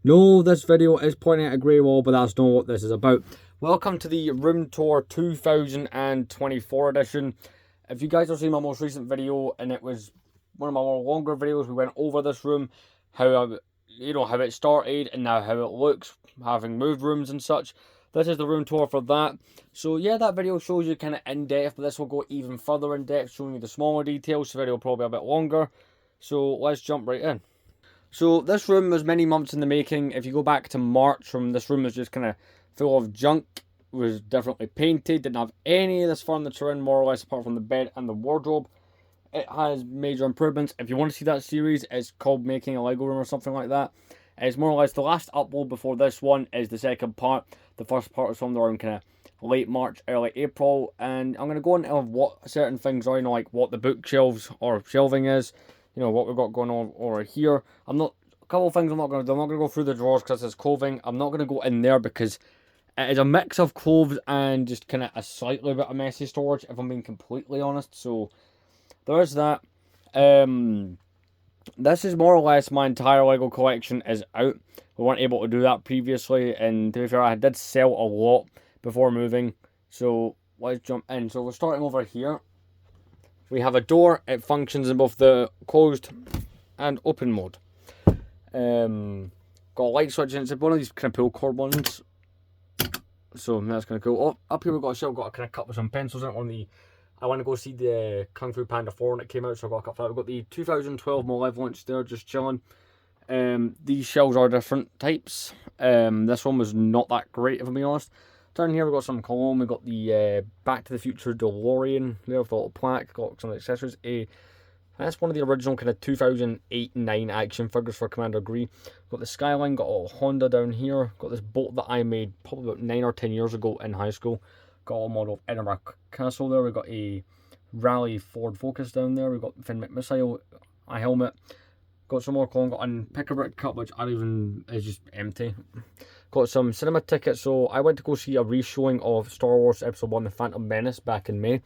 No, this video is pointing at a grey wall, but that's not what this is about. Welcome to the Room Tour 2024 edition. If you guys have seen my most recent video, and it was one of my more longer videos, we went over this room, how it started, and now how it looks, having moved rooms and such. This is the room tour for that. So yeah, that video shows you kind of in depth, but this will go even further in depth, showing you the smaller details. The video will probably be a bit longer. So let's jump right in. So this room was many months in the making. If you go back to March, this room was just kind of full of junk. It was definitely painted, didn't have any of this furniture in, more or less, apart from the bed and the wardrobe. It has major improvements. If you want to see that series, it's called Making a Lego Room or something like that. It's more or less the last upload before this one is the second part. The first part was filmed around kind of late March, early April, and I'm going to go into what certain things are, like what the bookshelves or shelving is, what we've got going on over here. A couple of things I'm not going to do. I'm not going to go through the drawers because it's clothing. I'm not going to go in there because it is a mix of clothes and just kind of a slightly bit of messy storage, if I'm being completely honest. So there is that. This is more or less my entire Lego collection is out. We weren't able to do that previously, and to be fair, I did sell a lot before moving. So let's jump in. So we're starting over here. We have a door. It functions in both the closed and open mode. Got a light switch, and it's one of these kind of pull cord ones. So that's kind of cool. Oh, up here we've got a shelf. Got a kind of cup with some pencils in it. I want to go see the Kung Fu Panda 4 when it came out, so I got a cup for that. We've got the 2012 Malevolence there, just chilling. These shelves are different types. This one was not that great, if I'm being honest. Down here we've got some cologne. We've got the Back to the Future DeLorean there with a little plaque. Got some accessories. That's one of the original kind of 2008-9 action figures for Commander Gree. Got the Skyline. Got a Honda down here. Got this boat that I made probably about 9 or 10 years ago in high school. Got a model of Edinburgh Castle there. We've got a Rally Ford Focus down there. We've got Finn McMissile, a helmet. Got some more cologne. Got a pick-a-brick cup, which is just empty. Got some cinema tickets. So I went to go see a re-showing of Star Wars Episode 1, The Phantom Menace, back in May.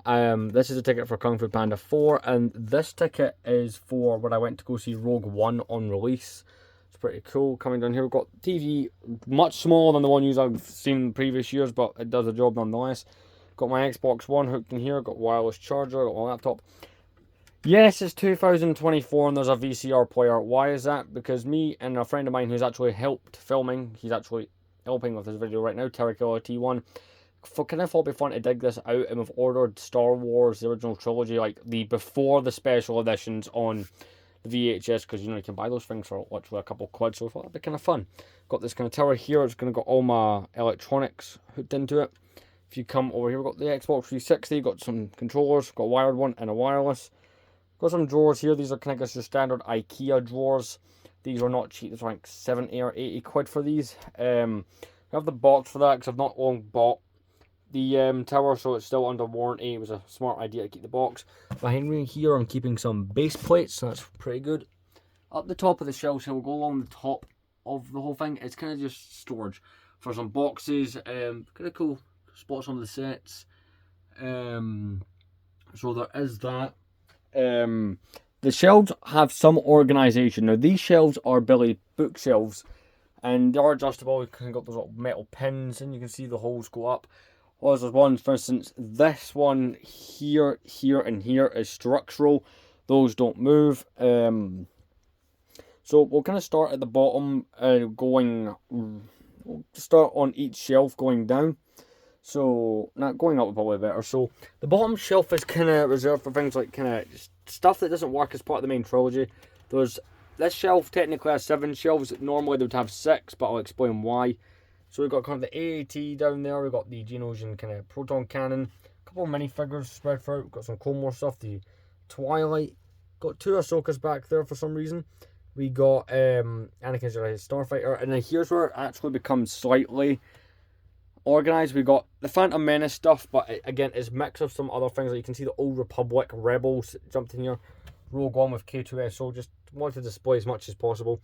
This is a ticket for Kung Fu Panda 4, and this ticket is for when I went to go see Rogue One on release. It's pretty cool. Coming down here, we've got TV, much smaller than the one I've seen in previous years, but it does the job nonetheless. Got my Xbox One hooked in here, got wireless charger, got my laptop. Yes, it's 2024 and there's a VCR player. Why is that? Because me and a friend of mine who's actually helped filming, he's actually helping with this video right now, Terrakilla T1, kind of thought it'd be fun to dig this out, and we've ordered Star Wars, the original trilogy, like the before the special editions on the VHS, because you can buy those things for literally a couple of quid, so I thought that'd be kind of fun. Got this kind of tower here, it's going to got all my electronics hooked into it. If you come over here, we've got the Xbox 360, got some controllers, got a wired one and a wireless. Got some drawers here, these are kind of just standard IKEA drawers. These are not cheap, it's like 70 or 80 quid for these. We have the box for that, because I've not long bought the tower, so it's still under warranty. It was a smart idea to keep the box. Behind me here, I'm keeping some base plates, so that's pretty good. Up the top of the shelves here, we'll go along the top of the whole thing. It's kind of just storage for some boxes. Kind of cool spots on the sets. So there is that. The shelves have some organisation. Now these shelves are Billy bookshelves, and they are adjustable. You can got those little metal pins, and you can see the holes go up. Well, there's one, for instance, this one here, here, and here is structural. Those don't move. So we'll kind of start at the bottom, we'll start on each shelf going down. So, not going up would probably be better. So, the bottom shelf is kind of reserved for things like kind of stuff that doesn't work as part of the main trilogy. This shelf technically has 7 shelves. Normally they would have 6, but I'll explain why. So we've got kind of the AAT down there, we've got the Geonosian kind of proton cannon, a couple of minifigures spread throughout, we've got some Clone Wars stuff, the Twilight, got 2 Ahsokas back there for some reason. We got Anakin Jedi Starfighter, and then here's where it actually becomes slightly organised. We got the Phantom Menace stuff, but again, it's a mix of some other things. Like you can see the Old Republic Rebels jumped in here, Rogue One with K2SO, just wanted to display as much as possible.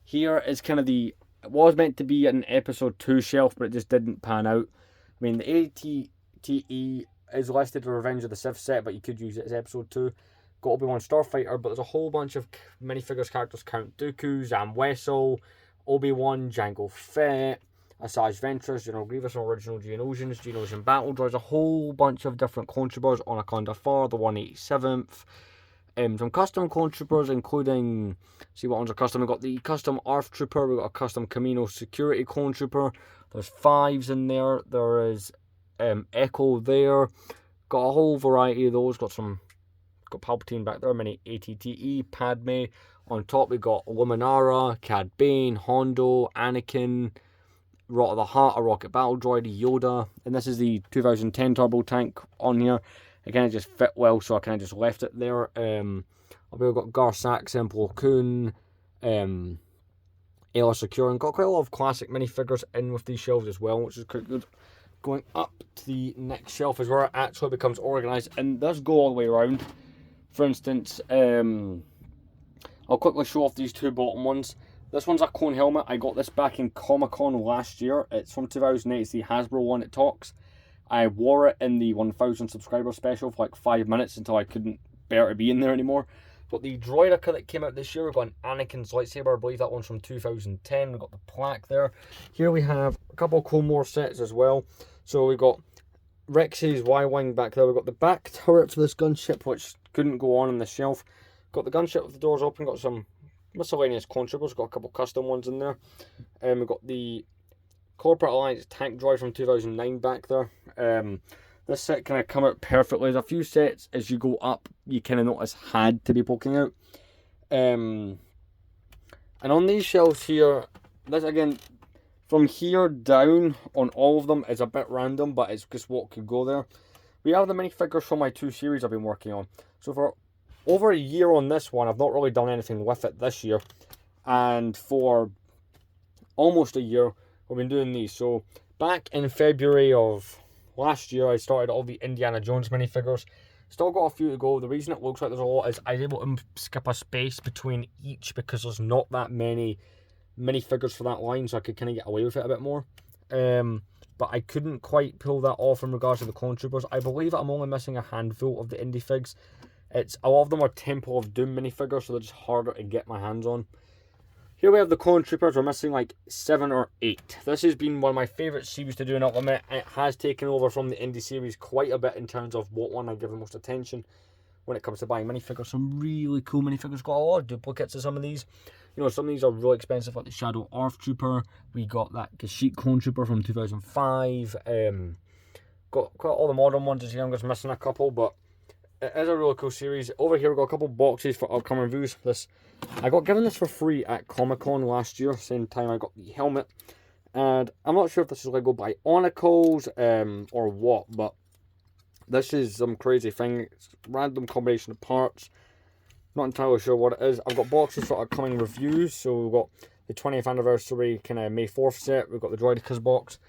Here is kind of it was meant to be an episode 2 shelf, but it just didn't pan out. I mean, the ATTE is listed for Revenge of the Sith set, but you could use it as episode 2. Got Obi-Wan Starfighter, but there's a whole bunch of minifigures characters, Count Dooku, Zam Wessel, Obi-Wan, Jango Fett, Asajj Ventress, General Grievous, Original Geonosian Battle Droids, a whole bunch of different clone troopers on Akanda 4, the 187th. Some custom clone troopers, including, see what ones are custom. We've got the custom ARF trooper, we've got a custom Camino security clone trooper. There's 5s in there. There is Echo there. Got a whole variety of those. Got Palpatine back there, mini ATTE, Padme. On top we've got Luminara, Cad Bane, Hondo, Anakin, Rot of the Heart, a rocket battle droid, Yoda, and this is the 2010 turbo tank on here. Again, it just fit well, so I kind of just left it there. We've got Gar Saxon, Plo Koon, Ayla Secure, and got quite a lot of classic minifigures in with these shelves as well, which is quite good. Going up to the next shelf is where it actually becomes organised, and does go all the way around. For instance, I'll quickly show off these two bottom ones. This one's a clone helmet. I got this back in Comic-Con last year. It's from 2008. It's the Hasbro one. It talks. I wore it in the 1000 subscriber special for like 5 minutes until I couldn't bear to be in there anymore. But the Droideka that came out this year, we've got an Anakin's lightsaber. I believe that one's from 2010. We've got the plaque there. Here we have a couple of Clone Wars sets as well. So we've got Rex's Y-Wing back there. We've got the back turret for this gunship, which couldn't go on the shelf. Got the gunship with the doors open. Got some miscellaneous clone troopers. Got a couple custom ones in there. We've got the Corporate Alliance tank droid from 2009 back there. This set kind of come out perfectly. There's a few sets as you go up you kind of notice had to be poking out. And on these shelves here, this again, from here down on all of them is a bit random, but it's just what could go there. We have the minifigures from my 2 series I've been working on. So for over a year on this one, I've not really done anything with it this year. And for almost a year, we've been doing these. So back in February of last year, I started all the Indiana Jones minifigures. Still got a few to go. The reason it looks like there's a lot is I was able to skip a space between each because there's not that many minifigures for that line, so I could kind of get away with it a bit more. But I couldn't quite pull that off in regards to the clone troopers. I believe I'm only missing a handful of the indie figs. A lot of them are Temple of Doom minifigures, so they're just harder to get my hands on. Here we have the clone troopers. We're missing like 7 or 8. This has been one of my favourite series to do, and I'll admit it has taken over from the indie series quite a bit in terms of what one I give the most attention when it comes to buying minifigures. Some really cool minifigures. Got a lot of duplicates of some of these. You know, some of these are really expensive, like the Shadow ARF Trooper. We got that Kashyyyk Clone Trooper from 2005. Got all the modern ones as here. I'm just missing a couple, but it is a really cool series. Over here we've got a couple boxes for upcoming reviews. I got given this for free at Comic-Con last year, same time I got the helmet. And I'm not sure if this is Lego Bionicles or what, but this is some crazy thing. It's a random combination of parts. Not entirely sure what it is. I've got boxes for upcoming reviews. So we've got the 20th anniversary kind of May 4th set. We've got the Droidekas box.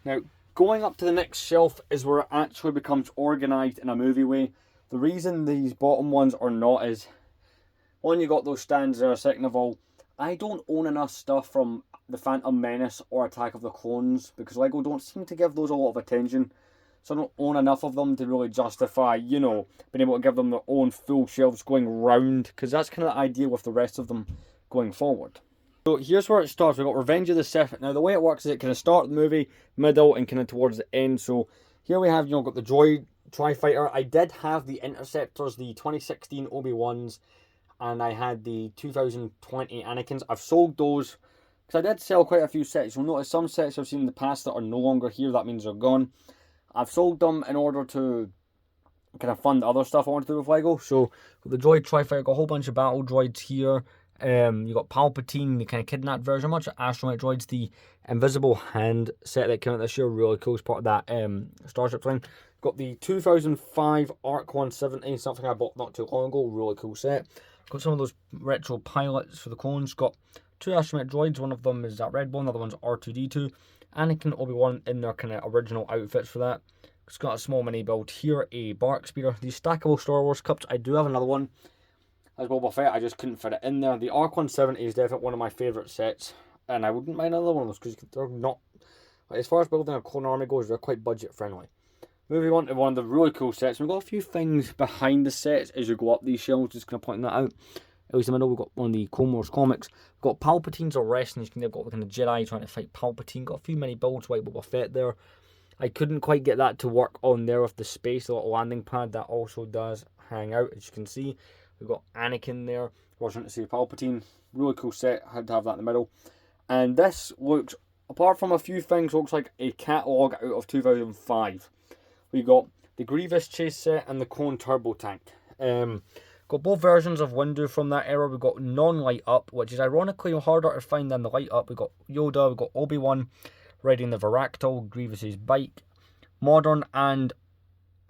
Now, going up to the next shelf is where it actually becomes organised in a movie way. The reason these bottom ones are not is, one, you got those stands there. Second of all, I don't own enough stuff from The Phantom Menace or Attack of the Clones because Lego don't seem to give those a lot of attention. So I don't own enough of them to really justify, you know, being able to give them their own full shelves going round, because that's kind of the idea with the rest of them going forward. So here's where it starts. We've got Revenge of the Sith. Now the way it works is it kind of start the movie, middle, and kind of towards the end. So here we have, you know, got the droid Tri-Fighter. I did have the Interceptors, the 2016 Obi-Wans, and I had the 2020 Anakins. I've sold those because I did sell quite a few sets. You'll notice some sets I've seen in the past that are no longer here. That means they're gone. I've sold them in order to kind of fund other stuff I want to do with Lego. So the droid Tri-Fighter, got a whole bunch of battle droids here. You got Palpatine, the kind of kidnapped version, a bunch of astromech droids. The Invisible Hand set that came out this year, really cool, as part of that Starship thing. Got the 2005 ARC 170, something I bought not too long ago, really cool set. Got some of those retro pilots for the clones. Got 2 astromech droids, one of them is that red one, the other one's R2-D2. Anakin, Obi-Wan in their kind of original outfits for that. It's got a small mini build here, a bark speeder. These stackable Star Wars cups, I do have another one as Boba Fett, I just couldn't fit it in there. The ARC 170 is definitely one of my favourite sets, and I wouldn't mind another one of those because they're not, as far as building a clone army goes, they're quite budget friendly. Moving on to one of the really cool sets, we've got a few things behind the sets as you go up these shelves, just kind of pointing that out. At least in the middle, we've got one of the Clone Wars comics. We've got Palpatine's arrest, and they've got kind of Jedi trying to fight Palpatine. Got a few mini builds, White Boba Fett there. I couldn't quite get that to work on there with the space, the little landing pad that also does hang out, as you can see. We've got Anakin there, watching to see Palpatine. Really cool set, had to have that in the middle. And this looks, apart from a few things, looks like a catalogue out of 2005. We got the Grievous chase set and the Clone Turbo Tank. Got both versions of Windu from that era. We've got non-light up, which is ironically harder to find than the light up. We've got Yoda, we've got Obi-Wan riding the Varactyl, Grievous's bike. Modern and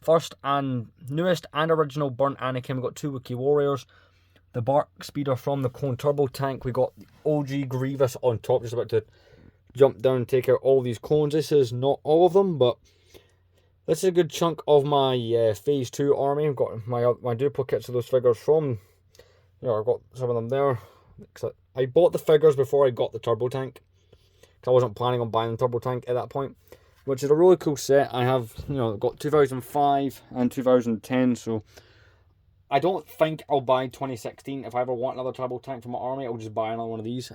first and newest and original burnt Anakin. We've got two Wookiee warriors. The Bark Speeder from the Clone Turbo Tank. We got OG Grievous on top, just about to jump down and take out all these clones. This is not all of them, but this is a good chunk of my Phase 2 army. I've got my duplicates of those figures from, I've got some of them there. I bought the figures before I got the Turbo Tank, because I wasn't planning on buying the Turbo Tank at that point, which is a really cool set. I have, got 2005 and 2010, so I don't think I'll buy 2016. If I ever want another Turbo Tank for my army, I'll just buy another one of these.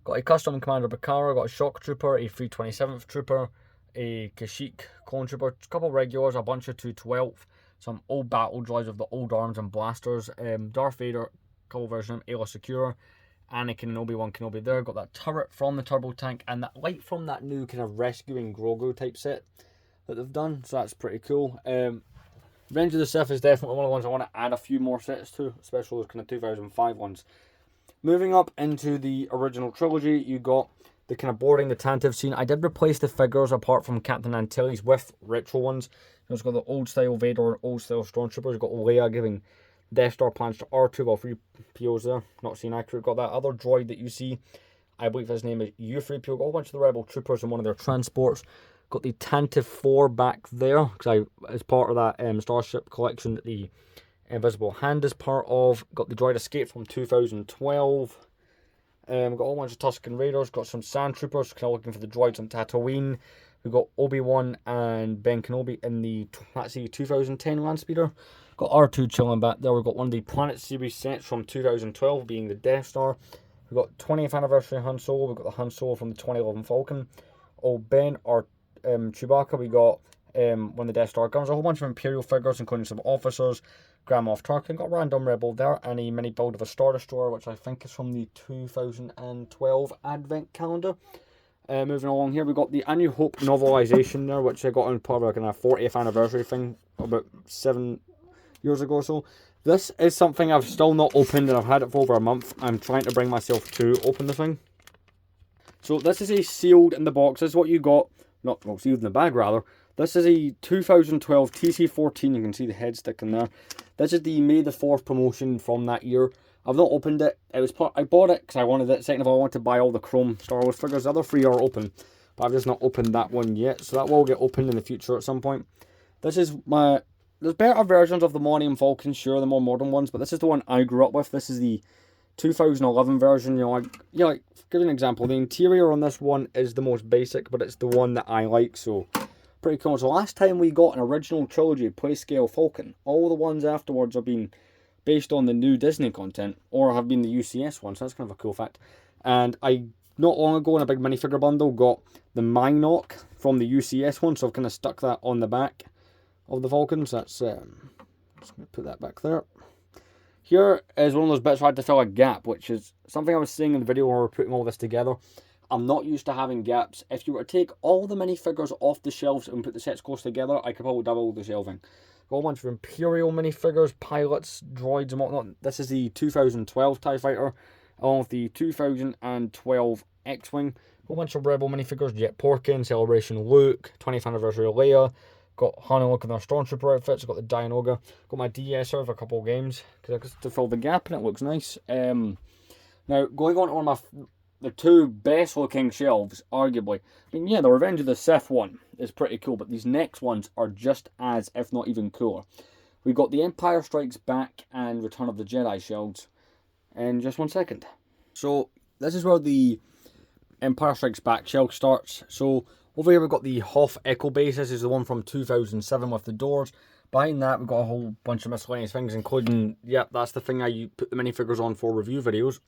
Got a custom Commander Bakara, got a Shock Trooper, a 327th Trooper, a Kashyyyk Clone Trooper, a couple regulars, a bunch of 212, some old battle droids of the old arms and blasters, Darth Vader, a couple versions of Aayla Secura, Anakin and Obi-Wan Kenobi there. Got that turret from the Turbo Tank and that light from that new kind of rescuing Grogu type set that they've done, so that's pretty cool. Revenge of the Sith is definitely one of the ones I want to add a few more sets to, especially those kind of 2005 ones. Moving up into the original trilogy, you got the kind of boarding the Tantive scene. I did replace the figures apart from Captain Antilles with retro ones. It's got the old style Vader, old style Stormtroopers. You've got Leia giving Death Star plans to R2, well, 3 POs there, not seen accurate. Got that other droid that you see, I believe his name is U3PO. Got a whole bunch of the Rebel Troopers in one of their transports. Got the Tantive 4 back there, because as part of that Starship collection that the Invisible Hand is part of. Got the Droid Escape from 2012. Got a whole bunch of Tusken Raiders. Got some Sand Troopers, kind of looking for the droids on Tatooine. We've got Obi-Wan and Ben Kenobi in the, that's the 2010 Landspeeder. Got R2 chilling back there. We've got one of the Planet Series sets from 2012, being the Death Star. We've got 20th anniversary Han Solo. We've got the Han Solo from the 2011 Falcon. Old Ben or Chewbacca. We got one of the Death Star guns. A whole bunch of Imperial figures, including some officers. Grand Moff Tarkin. Got a random Rebel there, and a mini build of a Star Destroyer, which I think is from the 2012 Advent calendar. Moving along here, we got the A New Hope novelization there, which I got on part of like a 40th anniversary thing about 7 years ago or so. This is something I've still not opened, and I've had it for over a month. I'm trying to bring myself to open the thing. So this is a sealed in the box. This is what you got. Not, well, sealed in the bag rather. This is a 2012 TC14. You can see the head sticking there. This is the May the 4th promotion from that year. I've not opened it. I bought it because I wanted it. Second of all, I want to buy all the Chrome Star Wars figures. The other 3 are open, but I've just not opened that one yet. So that will get opened in the future at some point. This is my... There's better versions of the Millennium Falcon, sure, the more modern ones, but this is the one I grew up with. This is the 2011 version. Like, give you an example. The interior on this one is the most basic, but it's the one that I like, so pretty cool. So last time we got an original trilogy Playscale Falcon. All the ones afterwards have been based on the new Disney content, or have been the UCS ones. So that's kind of a cool fact. And I, not long ago in a big minifigure bundle, got the Mynock from the UCS one, so I've kind of stuck that on the back of the Falcons. That's, just going to put that back there. Here is one of those bits where I had to fill a gap, which is something I was saying in the video where we were putting all this together. I'm not used to having gaps. If you were to take all the minifigures off the shelves and put the sets close together, I could probably double the shelving. Got a bunch of Imperial minifigures, pilots, droids and whatnot. This is the 2012 TIE Fighter, along with the 2012 X-Wing. A bunch of Rebel minifigures, Jet Porkin, Celebration Luke, 20th anniversary of Leia. Got Han and Luke in their Stormtrooper outfits. Got the Dianoga. Got my DSer of a couple of games to fill the gap, and it looks nice. Now, going on one of the 2 best looking shelves, arguably. I mean, yeah, the Revenge of the Sith one is pretty cool, but these next ones are just as, if not even cooler. We've got the Empire Strikes Back and Return of the Jedi shelves in just 1 second. So, this is where the Empire Strikes Back shelf starts. So, over here we've got the Hoth Echo Base. This is the one from 2007 with the doors. Behind that, we've got a whole bunch of miscellaneous things, including, yep, that's the thing I put the minifigures on for review videos.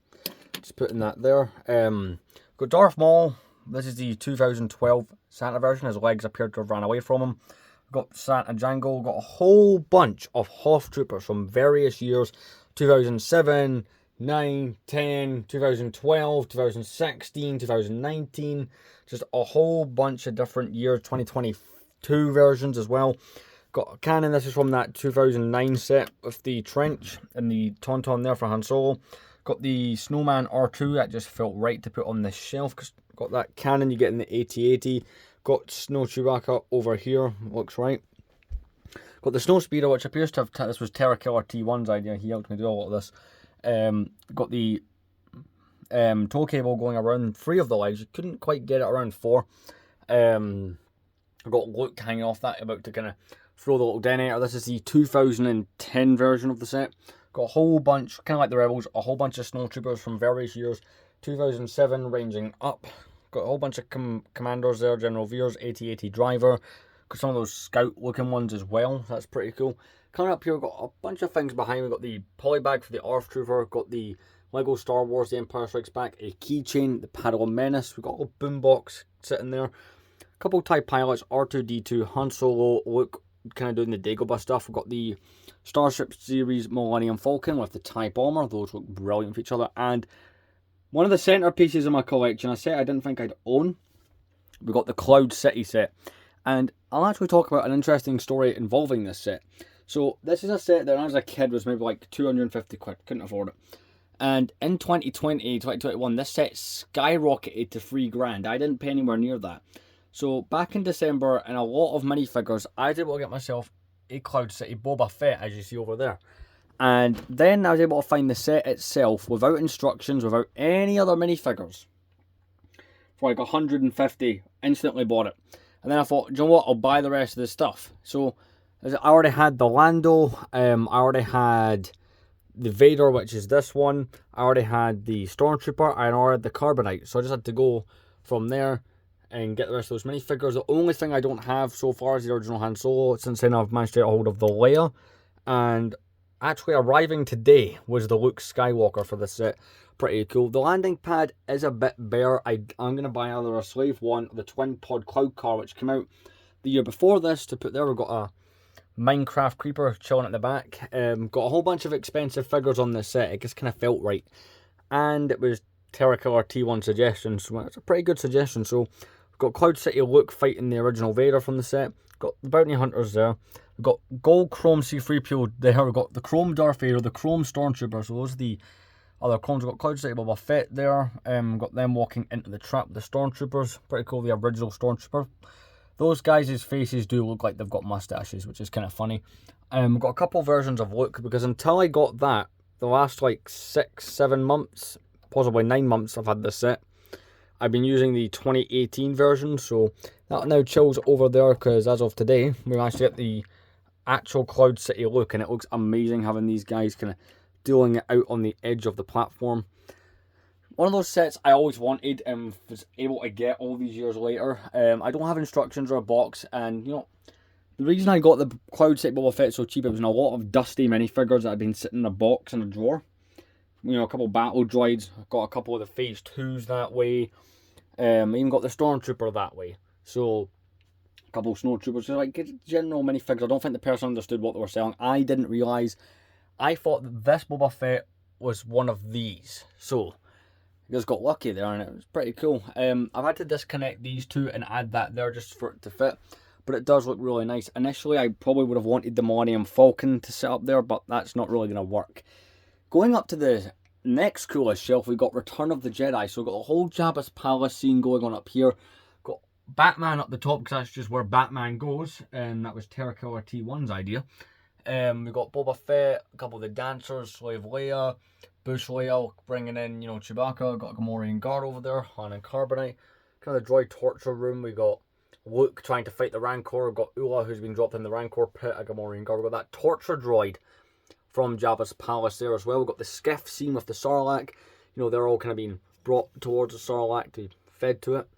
Just putting that there. Got Darth Maul. This is the 2012 Santa version. His legs appeared to have ran away from him. Got Santa Django. Got a whole bunch of Hoth Troopers from various years. 2007, 9, 10, 2012, 2016, 2019. Just a whole bunch of different years. 2022 versions as well. Got a cannon. This is from that 2009 set with the trench and the tauntaun there for Han Solo. Got the Snowman R2. That just felt right to put on this shelf. Cause got that cannon you get in the AT-AT. Got Snow Chewbacca over here. Looks right. Got the Snow Speeder, which appears to have... This was Terra Killer T1's idea. He helped me do a lot of this. Got the tow cable going around 3 of the legs. You couldn't quite get it around 4. I got Luke hanging off that, about to kind of throw the little detonator. This is the 2010 version of the set. Got a whole bunch, kind of like the Rebels, a whole bunch of snowtroopers from various years. 2007 ranging up. Got a whole bunch of commanders there. General Veers, AT-AT Driver. Got some of those scout looking ones as well. That's pretty cool. Coming up here, we've got a bunch of things behind. We've got the polybag for the Arf Trooper. Got the Lego Star Wars The Empire Strikes Back. A keychain, the Padawan Menace. We've got a little boombox sitting there. A couple TIE pilots, R2-D2, Han Solo, Luke, kind of doing the Dagobah stuff. We've got the Starship Series Millennium Falcon with the TIE Bomber. Those look brilliant for each other. And one of the centerpieces of my collection, a set I didn't think I'd own. We got the Cloud City set. And I'll actually talk about an interesting story involving this set. So this is a set that when I was a kid was maybe like 250 quid. Couldn't afford it. And in 2020, 2021, this set skyrocketed to $3,000. I didn't pay anywhere near that. So back in December, and a lot of minifigures, I was able to get myself a Cloud City Boba Fett, as you see over there. And then I was able to find the set itself without instructions, without any other minifigures, for like 150. Instantly bought it. And then I thought, do you know what, I'll buy the rest of the stuff. So I already had the Lando, I already had the Vader, which is this one. I already had the Stormtrooper, I already had the Carbonite. So I just had to go from there and get the rest of those minifigures. The only thing I don't have so far is the original Han Solo. Since then I've managed to get a hold of the Leia. And actually arriving today was the Luke Skywalker for this set. Pretty cool. The landing pad is a bit bare. I'm going to buy either a Slave 1 or the Twin Pod Cloud Car, which came out the year before this. To put there, we've got a Minecraft Creeper chilling at the back. Got a whole bunch of expensive figures on this set. It just kind of felt right. And it was Terra Killer T1 suggestions. So it's a pretty good suggestion. So we've got Cloud City Luke fighting the original Vader from the set. Got the Bounty Hunters there. We've got Gold Chrome C-3PO there. We've got the Chrome Darth Vader, the Chrome Stormtrooper. So those are the other clones. We've got Cloud City Boba Fett there. Got them walking into the trap with the Stormtroopers. Pretty cool, the original Stormtrooper. Those guys' faces do look like they've got mustaches, which is kind of funny. We've got a couple versions of Luke, because until I got that, the last like 6-7 months, possibly 9 months I've had this set, I've been using the 2018 version, so that now chills over there, because as of today, we managed to get the actual Cloud City Luke, and it looks amazing having these guys kind of dealing it out on the edge of the platform. One of those sets I always wanted and was able to get all these years later. I don't have instructions or a box, and you know, the reason I got the Cloud City Boba Fett so cheap, it was in a lot of dusty minifigures that had been sitting in a box in a drawer. You know, a couple of battle droids. I've got a couple of the Phase 2s that way. Even got the Stormtrooper that way. So a couple of Snowtroopers. So like general minifigures. I don't think the person understood what they were selling. I didn't realise. I thought that this Boba Fett was one of these. So I just got lucky there, and it was pretty cool. I've had to disconnect these two and add that there just for it to fit. But it does look really nice. Initially, I probably would have wanted the Millennium Falcon to sit up there, but that's not really going to work. Going up to the next coolest shelf, we got Return of the Jedi. So we've got the whole Jabba's Palace scene going on up here. Got Batman up the top, because that's just where Batman goes. And that was Terra Killer T1's idea. We've got Boba Fett, a couple of the dancers, Slave Leia, Bush Leia, bringing in, you know, Chewbacca. Got a Gamorrean guard over there, Han and Carbonite. Kind of the droid torture room. We got Luke trying to fight the Rancor. We've got Ula, who's been dropped in the Rancor pit, a Gamorrean guard. We've got that torture droid from Jabba's Palace there as well. We've got the skiff scene with the Sarlacc. You know, they're all kind of being brought towards the Sarlacc to be fed to it.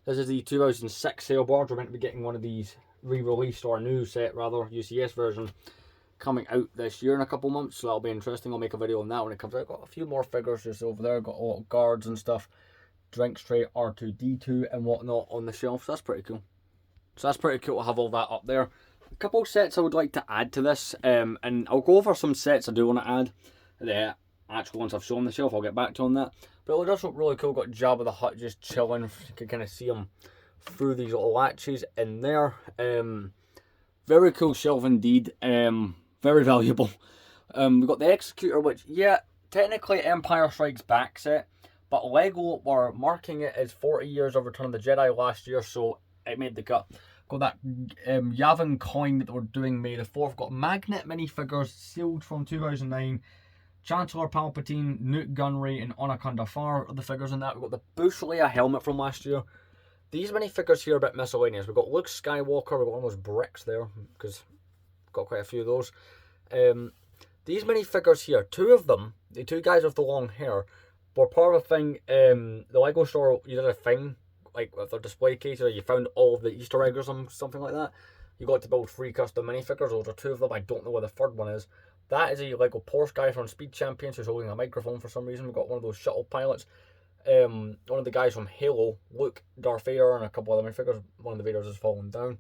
This is the 2006 sail barge. We're meant to be getting one of these re-released, or a new set rather, UCS version, coming out this year in a couple months, so that'll be interesting. I'll make a video on that when it comes out. Got a few more figures just over there, got a lot of guards and stuff, drinks tray, R2-D2 and whatnot on the shelf, so that's pretty cool. So that's pretty cool to have all that up there. A couple of sets I would like to add to this, and I'll go over some sets I do want to add. The actual ones I've shown on the shelf, I'll get back to on that. But it does look really cool. Got Jabba the Hutt just chilling. You can kind of see him through these little latches in there. Very cool shelf indeed. Very valuable. We've got the Executor, which, yeah, technically Empire Strikes Back set, but Lego were marking it as 40 years of Return of the Jedi last year, so it made the cut. Got that Yavin coin that they were doing May the 4th. Got magnet minifigures sealed from 2009. Chancellor Palpatine, Newt Gunray, and Anaconda Farr are the figures in that. We've got the Bush Leia helmet from last year. These minifigures here are a bit miscellaneous. We've got Luke Skywalker. We've got almost bricks there because we've got quite a few of those. These minifigures here, two of them, the two guys with the long hair, were part of a thing. The Lego store, you did a thing, like with their display case, or you found all of the Easter eggs or something like that. You got to build 3 custom minifigures. Those are 2 of them. I don't know where the third one is. That is a Lego Porsche guy from Speed Champions who's holding a microphone for some reason. We've got one of those shuttle pilots. One of the guys from Halo, Luke, Darth Vader, and a couple other minifigures. One of the Vaders has fallen down.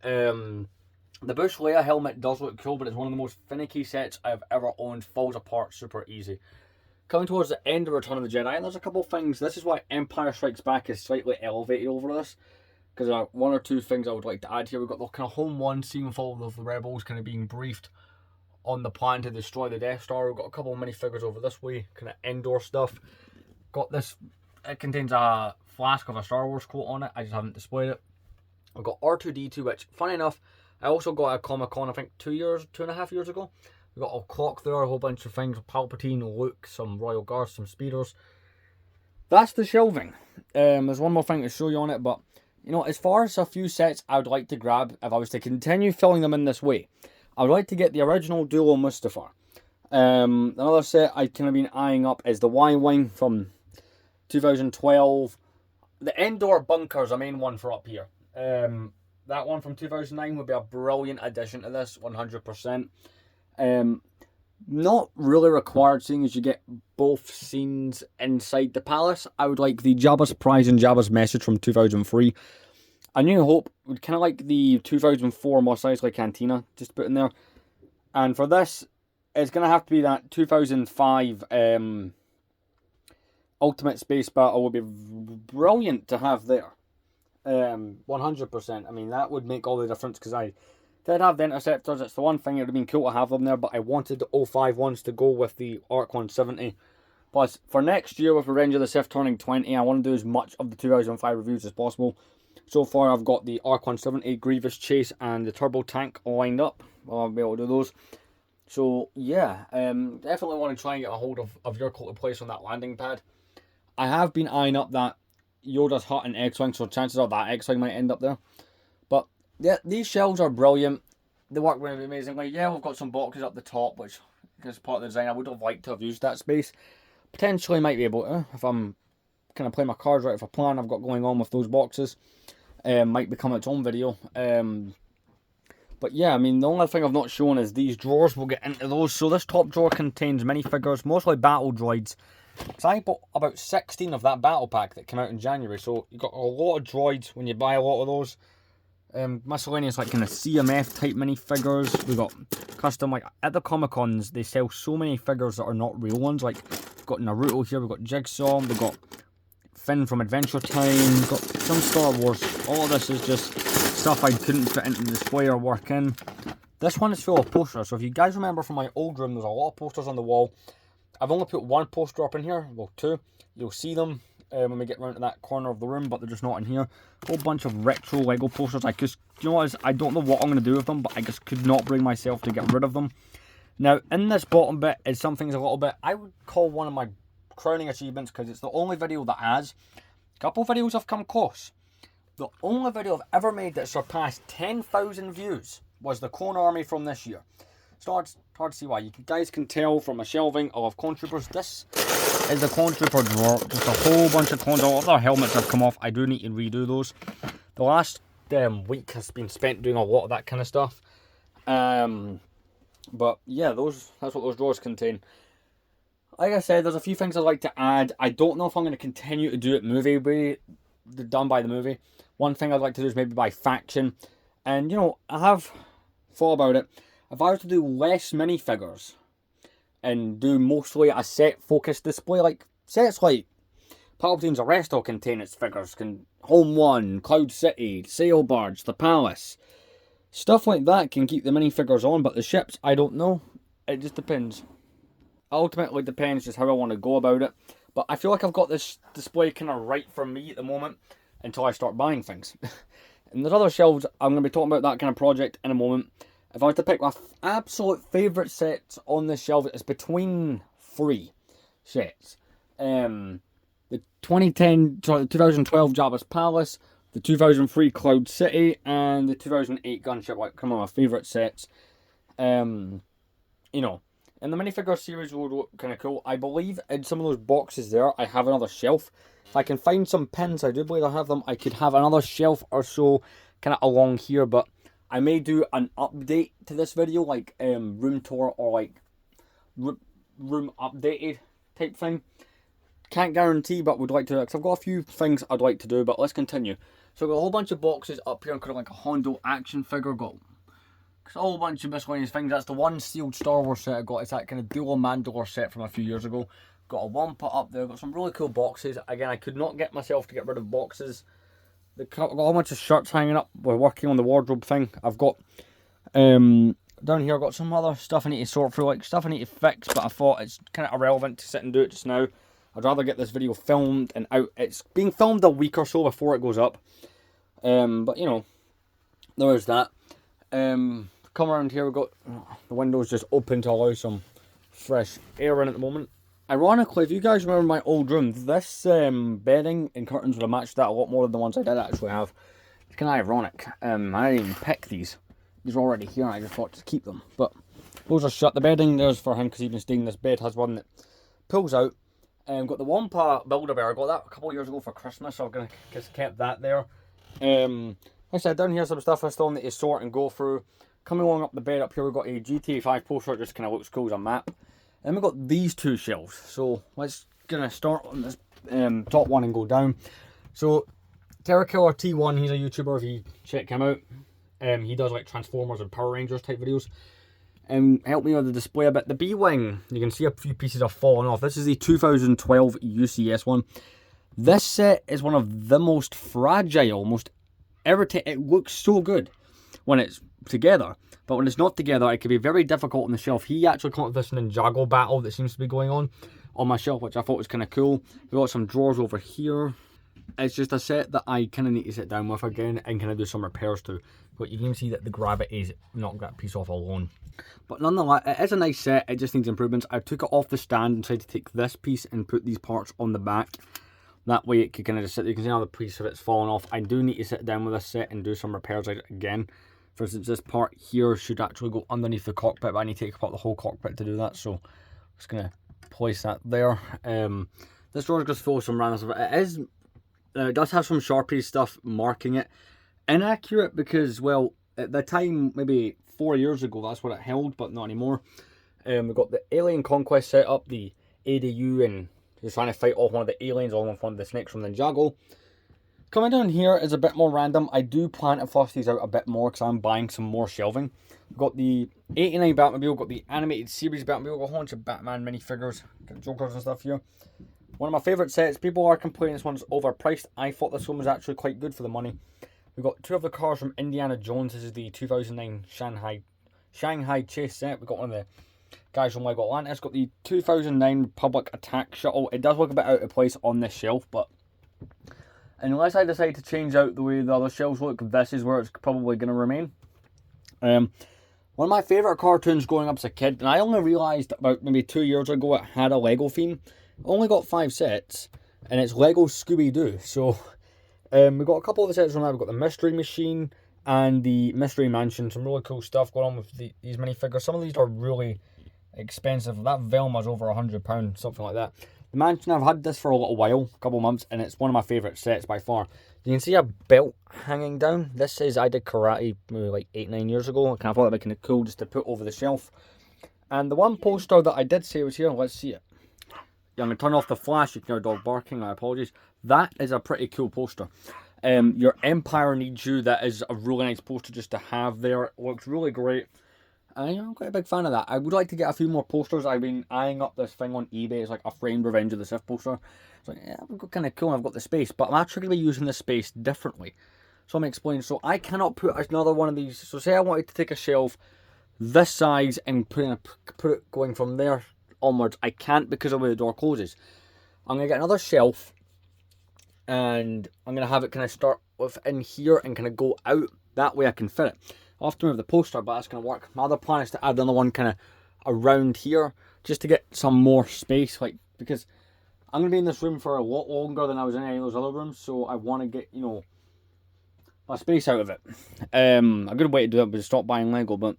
The Bush Leia helmet does look cool, but it's one of the most finicky sets I've ever owned. Falls apart super easy. Coming towards the end of Return of the Jedi, and there's a couple of things. This is why Empire Strikes Back is slightly elevated over this, because there are 1 or 2 things I would like to add here. We've got the kind of home one scene with all of the rebels kind of being briefed on the plan to destroy the Death Star. We've got a couple of minifigures over this way, kind of indoor stuff. Got this, it contains a flask of a Star Wars quote on it. I just haven't displayed it. I've got R2-D2, which, funny enough, I also got at Comic-Con, I think 2.5 years ago. We've got a clock there, a whole bunch of things, Palpatine, Luke, some Royal Guards, some speeders. That's the shelving. There's one more thing to show you on it, but, you know, as far as a few sets I would like to grab, if I was to continue filling them in this way, I would like to get the original Dulo Mustafar. Another set I kind of been eyeing up is the Y-Wing from 2012. The Endor Bunker's a main one for up here. That one from 2009 would be a brilliant addition to this, 100%. Not really required, seeing as you get both scenes inside the palace. I would like the Jabba's Surprise and Jabba's Message from 2003. A New Hope would kind of like the 2004 Mos Eisley Cantina, just put in there. And for this, it's going to have to be that 2005 Ultimate Space Battle. Would be brilliant to have there. 100%. I mean, that would make all the difference, because I did have the Interceptors. It's the one thing, it would have been cool to have them there, but I wanted the 05 ones to go with the ARC 170. Plus, for next year with Revenge of the Sith turning 20, I want to do as much of the 2005 reviews as possible. So far, I've got the ARC 170, Grievous Chase, and the Turbo Tank lined up. I'll be able to do those. So, yeah, definitely want to try and get a hold of your cult to place on that landing pad. I have been eyeing up that Yoda's Hut and X-Wing, so chances are that X-Wing might end up there. But, yeah, these shelves are brilliant. They work really amazingly. Yeah, we've got some boxes up the top, which is part of the design. I would have liked to have used that space. Potentially might be able to, if I'm kind of playing my cards right with a plan I've got going on with those boxes. Might become its own video. But yeah, I mean, the only thing I've not shown is these drawers. We'll get into those. So this top drawer contains minifigures, mostly battle droids. So I bought about 16 of that battle pack that came out in January. So you've got a lot of droids when you buy a lot of those. Miscellaneous, like kind of CMF type minifigures. We've got custom, like at the Comic Cons, they sell so many figures that are not real ones. Like we've got Naruto here, we've got Jigsaw, we've got Finn from Adventure Time, we've got some Star Wars. All of this is just stuff I couldn't fit into the display or work in. This one is full of posters. So if you guys remember from my old room, there's a lot of posters on the wall. I've only put 1 poster up in here, well 2. You'll see them when we get round to that corner of the room, but they're just not in here. A whole bunch of retro Lego posters. I just, you know what, I don't know what I'm going to do with them, but I just could not bring myself to get rid of them. Now, in this bottom bit is something's a little bit, I would call one of my crowning achievements, because it's the only video that has. A couple videos have come close. The only video I've ever made that surpassed 10,000 views was the Clone Army from this year. It's hard to see why. You guys can tell from my shelving of Clone Troopers. This is the Clone Trooper drawer. Just a whole bunch of clones. All of their helmets have come off. I do need to redo those. The last week has been spent doing a lot of that kind of stuff. But yeah, that's what those drawers contain. Like I said, there's a few things I'd like to add. I don't know if I'm going to continue to do it movie way, done by the movie. One thing I'd like to do is maybe by faction. And, you know, I have thought about it. If I was to do less minifigures and do mostly a set-focused display, like sets like Palpatine's Arrest will contain its figures, Home One, Cloud City, Sail Barge, the Palace. Stuff like that can keep the minifigures on, but the ships, I don't know. It just depends. Ultimately depends just how I want to go about it. But I feel like I've got this display kind of right for me at the moment until I start buying things. And there's other shelves, I'm going to be talking about that kind of project in a moment. If I was to pick my absolute favourite sets on this shelf, it's between 3 sets. The 2012 Jabba's Palace, the 2003 Cloud City, and the 2008 Gunship. Like, come on, my favourite sets. You know, and the minifigure series will look kind of cool. I believe in some of those boxes there, I have another shelf. If I can find some pins, I do believe I have them. I could have another shelf or so kind of along here, but I may do an update to this video, like room tour or like room updated type thing. Can't guarantee, but would like to, because I've got a few things I'd like to do, but let's continue. So I've got a whole bunch of boxes up here, including like a Hondo action figure, got a whole bunch of miscellaneous things. That's the one sealed Star Wars set I got. It's that kind of dual Mandalore set from a few years ago. Got a Wampa up there. Got some really cool boxes. Again, I could not get myself to get rid of boxes. I've got a whole bunch of shirts hanging up. We're working on the wardrobe thing. I've got down here. I've got some other stuff I need to sort through, like stuff I need to fix. But I thought it's kind of irrelevant to sit and do it just now. I'd rather get this video filmed and out. It's being filmed a week or so before it goes up. But you know, there is that. Come around here, we've got the windows just open to allow some fresh air in at the moment. Ironically, if you guys remember my old room, this bedding and curtains would have matched that a lot more than the ones I did actually have. It's kind of ironic. I didn't even pick these. These are already here and I just thought to keep them. But those are shut. The bedding there's for him because he's been staying. This bed has one that pulls out. Got the Wampa Build-A-Bear. I got that a couple of years ago for Christmas, so I'm going to just kept that there. Like I said, down here some stuff I still need to sort and go through. Coming along up the bed up here, we've got a GTA 5 poster, just kind of looks cool as a map. And we've got these two shelves. So let's gonna start on this top one and go down. So Terror Killer T1, he's a YouTuber. If you check him out, he does like Transformers and Power Rangers type videos. Help me with the display a bit. The B-Wing, you can see a few pieces have fallen off. This is the 2012 UCS one. This set is one of the most fragile, most irritating. It looks so good when it's together, but when it's not together, it can be very difficult on the shelf. He actually came up with this Ninjago battle that seems to be going on my shelf, which I thought was kind of cool. We've got some drawers over here. It's just a set that I kind of need to sit down with again and kind of do some repairs to. But you can see that the gravity's knocked that piece off alone. But nonetheless, it is a nice set. It just needs improvements. I took it off the stand and decided to take this piece and put these parts on the back. That way it could kind of just sit there. You can see how the piece of it's fallen off. I do need to sit down with this set and do some repairs again. For instance, this part here should actually go underneath the cockpit, but I need to take apart the whole cockpit to do that. So I'm just going to place that there. This drawer is just full of some random stuff. It does have some Sharpie stuff marking it. Inaccurate because, well, at the time, maybe 4 years ago, that's what it held, but not anymore. We've got the Alien Conquest set up, the ADU, and he's trying to fight off one of the aliens along with one of the snakes from Ninjago. Coming down here is a bit more random. I do plan to flush these out a bit more because I'm buying some more shelving. We've got the 89 Batmobile, we've got the animated series Batmobile, we've got a whole bunch of Batman minifigures, Jokers and stuff here. One of my favourite sets. People are complaining this one's overpriced. I thought this one was actually quite good for the money. We've got two of the cars from Indiana Jones. This is the 2009 Shanghai Chase set. We've got one of the guys from Lego Atlantis. Got the 2009 Republic Attack Shuttle. It does look a bit out of place on this shelf, but unless I decide to change out the way the other shelves look, this is where it's probably going to remain. One of my favourite cartoons growing up as a kid, and I only realised about maybe 2 years ago it had a Lego theme. Only got 5 sets, and it's Lego Scooby-Doo. So we've got a couple of the sets from that. We've got the Mystery Machine and the Mystery Mansion. Some really cool stuff going on with these minifigures. Some of these are really expensive. That Velma's over £100, something like that. The mansion, I've had this for a little while, a couple months, and it's one of my favourite sets by far. You can see a belt hanging down. This is, I did karate maybe like 8-9 years ago. I kind of thought that'd be kind of cool just to put over the shelf. And the one poster that I did say was here, let's see it. I'm going to turn off the flash, you can hear a dog barking, I apologise. That is a pretty cool poster. Your Empire Needs You, that is a really nice poster just to have there. It looks really great. And I'm quite a big fan of that. I would like to get a few more posters. I've been eyeing up this thing on eBay. It's like a framed Revenge of the Sith poster. It's like, yeah, I've got kind of cool. I've got the space, but I'm actually going to be using this space differently. So I'm explaining. So I cannot put another one of these. So say I wanted to take a shelf this size and put it going from there onwards. I can't because of the way the door closes. I'm going to get another shelf, and I'm going to have it kind of start within here and kind of go out. That way I can fit it. I'll have to move the poster, but that's going to work. My other plan is to add another one kind of around here, just to get some more space, like, because I'm going to be in this room for a lot longer than I was in any of those other rooms, so I want to get, you know, my space out of it. A good way to do that was stop buying Lego, but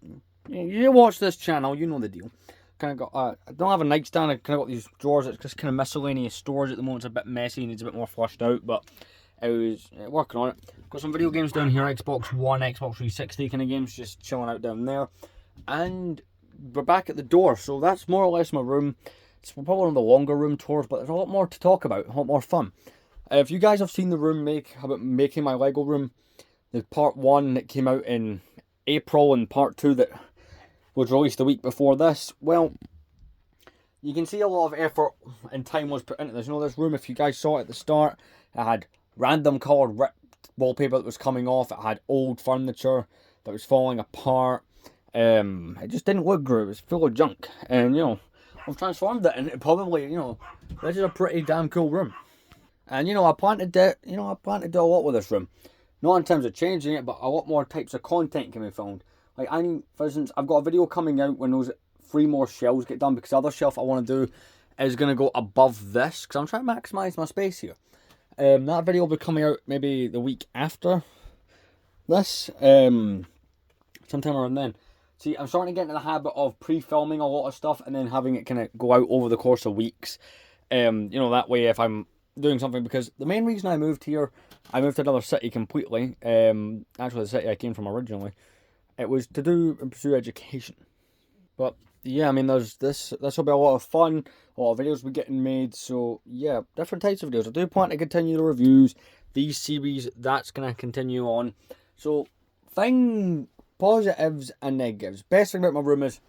you watch this channel, you know the deal. Kind of got, I don't have a nightstand, I kind of got these drawers, it's just kind of miscellaneous storage at the moment. It's a bit messy, needs a bit more flushed out, but I was working on it. Got some video games down here, Xbox One, Xbox 360 kind of games, just chilling out down there. And we're back at the door, so that's more or less my room. It's probably one of the longer room tours, but there's a lot more to talk about, a lot more fun. If you guys have seen the room about making my Lego room, the part 1 that came out in April and part 2 that was released the week before this, well, you can see a lot of effort and time was put into this. You know, this room, if you guys saw it at the start, it had random coloured ripped wallpaper that was coming off. It had old furniture that was falling apart. It just didn't look good. It was full of junk. And, you know, I've transformed it into probably, you know, this is a pretty damn cool room. And, you know, I plan to do a lot with this room. Not in terms of changing it, but a lot more types of content can be filmed. Like, for instance, I've got a video coming out when those 3 more shelves get done, because the other shelf I want to do is going to go above this, because I'm trying to maximise my space here. That video will be coming out maybe the week after this, sometime around then. See, I'm starting to get into the habit of pre-filming a lot of stuff and then having it kind of go out over the course of weeks. You know, that way if I'm doing something, because the main reason I moved here, I moved to another city completely, actually the city I came from originally, it was to do and pursue education. But yeah, I mean, this will be a lot of fun, a lot of videos will be getting made, so yeah, different types of videos. I do plan to continue the reviews, these series, that's going to continue on. So, positives and negatives. Best thing about my room is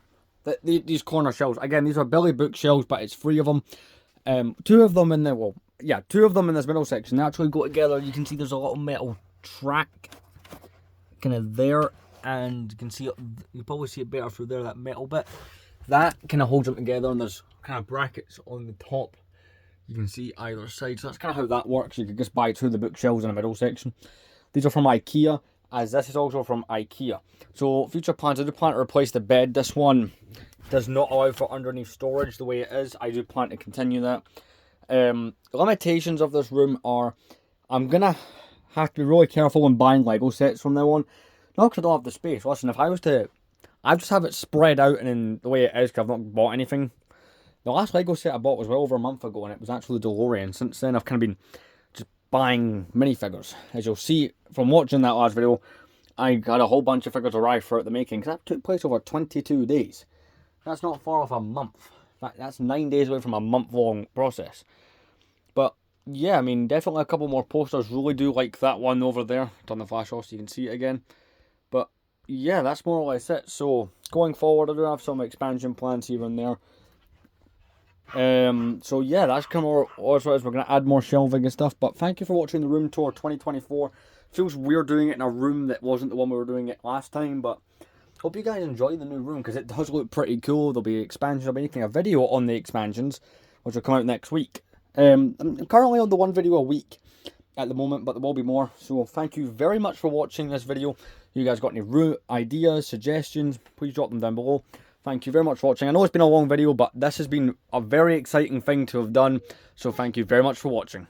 that these corner shelves, again, these are Billy bookshelves, but it's 3 of them. 2 of them in there, well, yeah, 2 of them in this middle section, they actually go together. You can see there's a little metal track kind of there, and you can see it, you probably see it better through there, that metal bit. That kind of holds them together, and there's kind of brackets on the top. You can see either side, so that's kind of how that works. You could just buy 2 of the bookshelves in the middle section. These are from IKEA, as this is also from IKEA. So future plans, I do plan to replace the bed. This one does not allow for underneath storage the way it is. I do plan to continue that. Limitations of this room are, I'm going to have to be really careful when buying Lego sets from now on. Not because I don't have the space. Listen, if I was to, I just have it spread out and in the way it is, because I've not bought anything. The last Lego set I bought was well over a month ago, and it was actually the DeLorean. Since then, I've kind of been just buying minifigures. As you'll see from watching that last video, I had a whole bunch of figures arrive throughout the making, because that took place over 22 days. That's not far off a month. In fact, that's 9 days away from a month-long process. But yeah, I mean, definitely a couple more posters. Really do like that one over there. Turn the flash off so you can see it again. But yeah, that's more or less it. So going forward, I do have some expansion plans here and there. So yeah, that's kind of what it is. We're going to add more shelving and stuff. But thank you for watching the room tour 2024. Feels weird doing it in a room that wasn't the one we were doing it last time, but hope you guys enjoy the new room, because it does look pretty cool. There'll be expansions. I'll be making a video on the expansions, which will come out next week. I'm currently on the 1 video a week at the moment, but there will be more. So thank you very much for watching this video. You guys got any room ideas, suggestions, please drop them down below. Thank you very much for watching. I know it's been a long video, but this has been a very exciting thing to have done. So thank you very much for watching.